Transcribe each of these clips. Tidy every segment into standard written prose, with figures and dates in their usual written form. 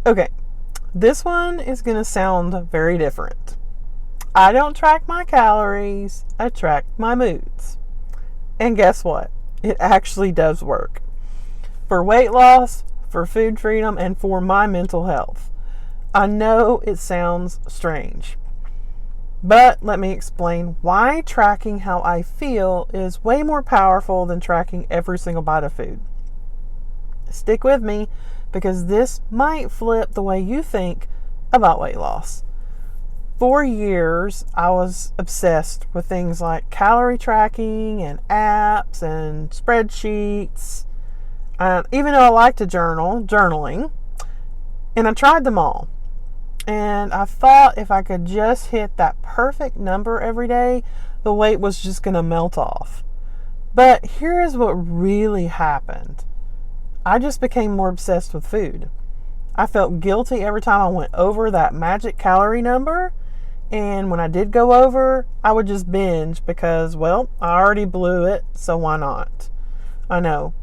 Okay, this one is going to sound very different. I don't track my calories, I track my moods. And guess what? It actually does work. For weight loss, for food freedom, and for my mental health. I know it sounds strange, but let me explain why tracking how I feel is way more powerful than tracking every single bite of food. Stick with me because this might flip the way you think about weight loss. For years, I was obsessed with things like calorie tracking and apps and spreadsheets. Even though I like to journaling, and I tried them all. And I thought if I could just hit that perfect number every day, the weight was just going to melt off. But here is what really happened. I just became more obsessed with food. I felt guilty every time I went over that magic calorie number. And when I did go over, I would just binge because, well, I already blew it, so why not? I know,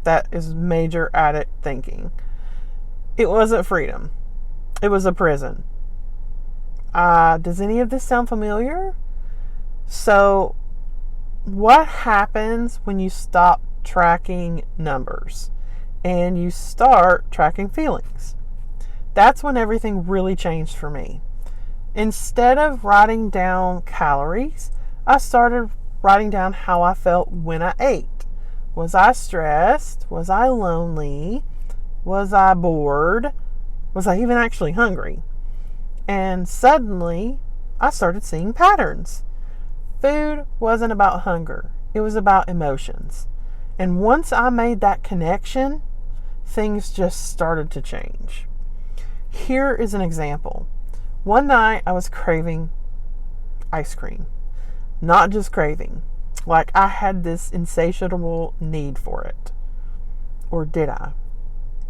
that is major addict thinking. It wasn't freedom. It was a prison. Does any of this sound familiar? So, what happens when you stop tracking numbers and you start tracking feelings? That's when everything really changed for me. Instead of writing down calories, I started writing down how I felt when I ate. Was I stressed? Was I lonely? Was I bored? Was I even actually hungry? And suddenly, I started seeing patterns. Food wasn't about hunger. It was about emotions. And once I made that connection, things just started to change. Here is an example. One night I was craving ice cream. Not just craving. Like I had this insatiable need for it. Or did I?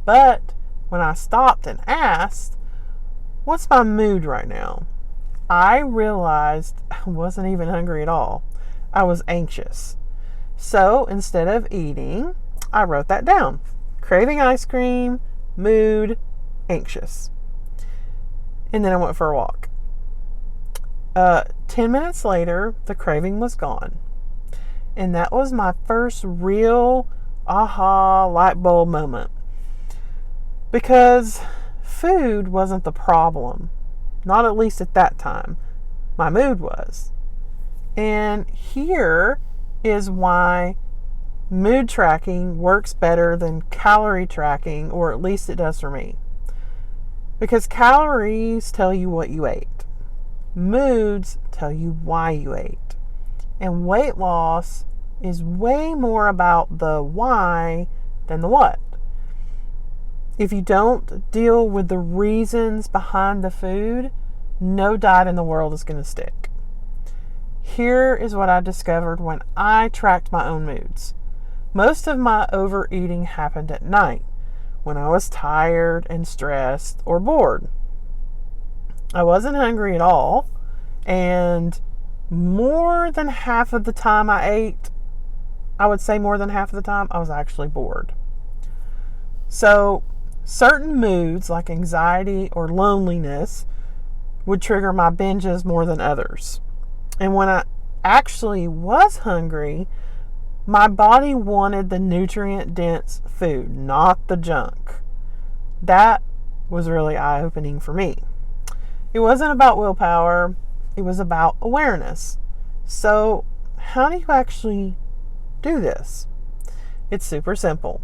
But when I stopped and asked, what's my mood right now? I realized I wasn't even hungry at all. I was anxious. So instead of eating, I wrote that down. Craving ice cream, mood, anxious. And then I went for a walk. 10 minutes later, the craving was gone. And that was my first real aha light bulb moment. Because food wasn't the problem. Not at least at that time. My mood was. And here is why mood tracking works better than calorie tracking, or at least it does for me. Because calories tell you what you ate. Moods tell you why you ate. And weight loss is way more about the why than the what. If you don't deal with the reasons behind the food, no diet in the world is going to stick. Here is what I discovered when I tracked my own moods. Most of my overeating happened at night, when I was tired and stressed or bored. I wasn't hungry at all, and more than half of the time I ate, I would say more than half of the time, I was actually bored. So, certain moods like anxiety or loneliness would trigger my binges more than others. And when I actually was hungry, my body wanted the nutrient-dense food, not the junk. That was really eye-opening for me. It wasn't about willpower, it was about awareness. So, how do you actually do this? It's super simple.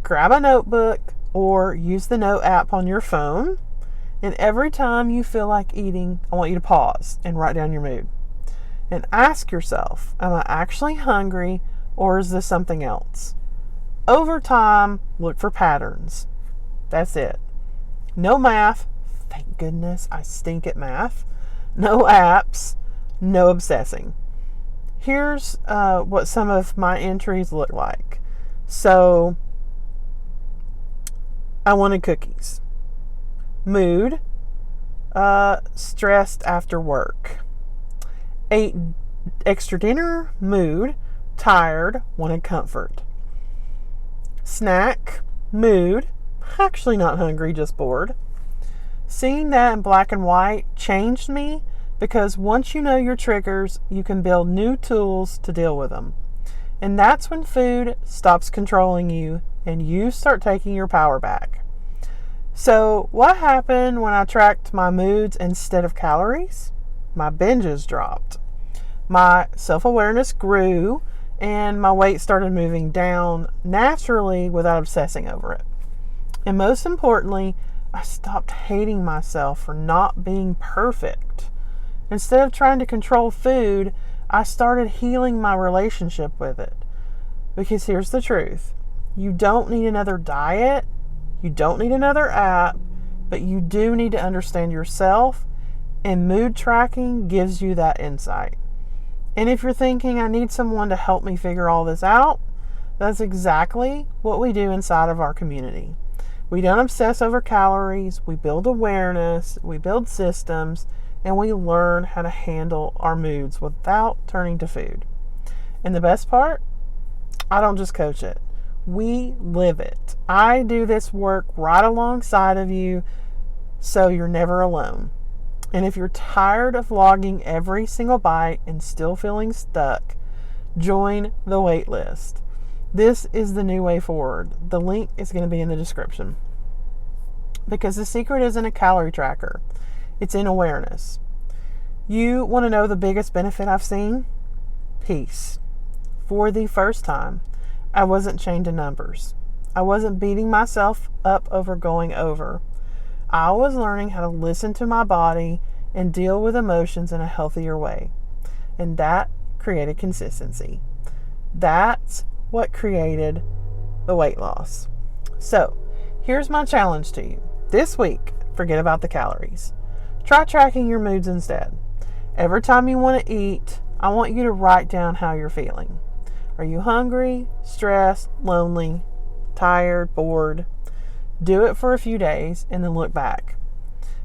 Grab a notebook or use the Note app on your phone, and every time you feel like eating, I want you to pause and write down your mood. And ask yourself, am I actually hungry, or is this something else? Over time, look for patterns. That's it. No math. Thank goodness I stink at math. No apps. No obsessing. Here's what some of my entries look like. So, I wanted cookies. Mood. Stressed after work. Ate extra dinner. Mood. Tired, wanted comfort. Snack, mood, actually not hungry, just bored. Seeing that in black and white changed me because once you know your triggers, you can build new tools to deal with them. And that's when food stops controlling you and you start taking your power back. So, what happened when I tracked my moods instead of calories? My binges dropped. My self-awareness grew and my weight started moving down naturally without obsessing over it. And most importantly, I stopped hating myself for not being perfect. Instead of trying to control food, I started healing my relationship with it. Because here's the truth. You don't need another diet. You don't need another app. But you do need to understand yourself. And mood tracking gives you that insight. And if you're thinking, I need someone to help me figure all this out, that's exactly what we do inside of our community. We don't obsess over calories. We build awareness. We build systems. And we learn how to handle our moods without turning to food. And the best part, I don't just coach it. We live it. I do this work right alongside of you, so you're never alone. And if you're tired of logging every single bite and still feeling stuck, join the waitlist. This is the new way forward. The link is going to be in the description. Because the secret isn't a calorie tracker. It's in awareness. You want to know the biggest benefit I've seen? Peace. For the first time, I wasn't chained to numbers. I wasn't beating myself up over going over. I was learning how to listen to my body and deal with emotions in a healthier way. And that created consistency. That's what created the weight loss. So, here's my challenge to you. This week, forget about the calories. Try tracking your moods instead. Every time you want to eat, I want you to write down how you're feeling. Are you hungry, stressed, lonely, tired, bored? Do it for a few days and then look back.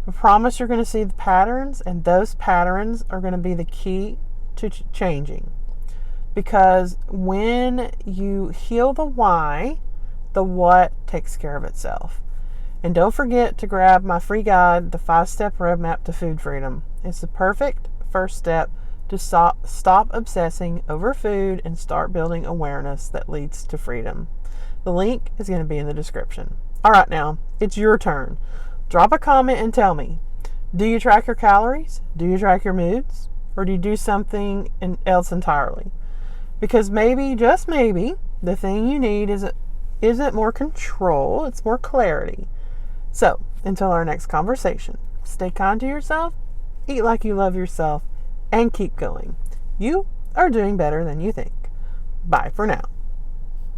I promise you're going to see the patterns, and those patterns are going to be the key to changing. Because when you heal the why, the what takes care of itself. And don't forget to grab my free guide, the 5-Step Roadmap to Food Freedom. It's the perfect first step to stop obsessing over food and start building awareness that leads to freedom. The link is going to be in the description. All right, now, it's your turn. Drop a comment and tell me, do you track your calories? Do you track your moods? Or do you do something else entirely? Because maybe, just maybe, the thing you need isn't more control, it's more clarity. So, until our next conversation, stay kind to yourself, eat like you love yourself, and keep going. You are doing better than you think. Bye for now.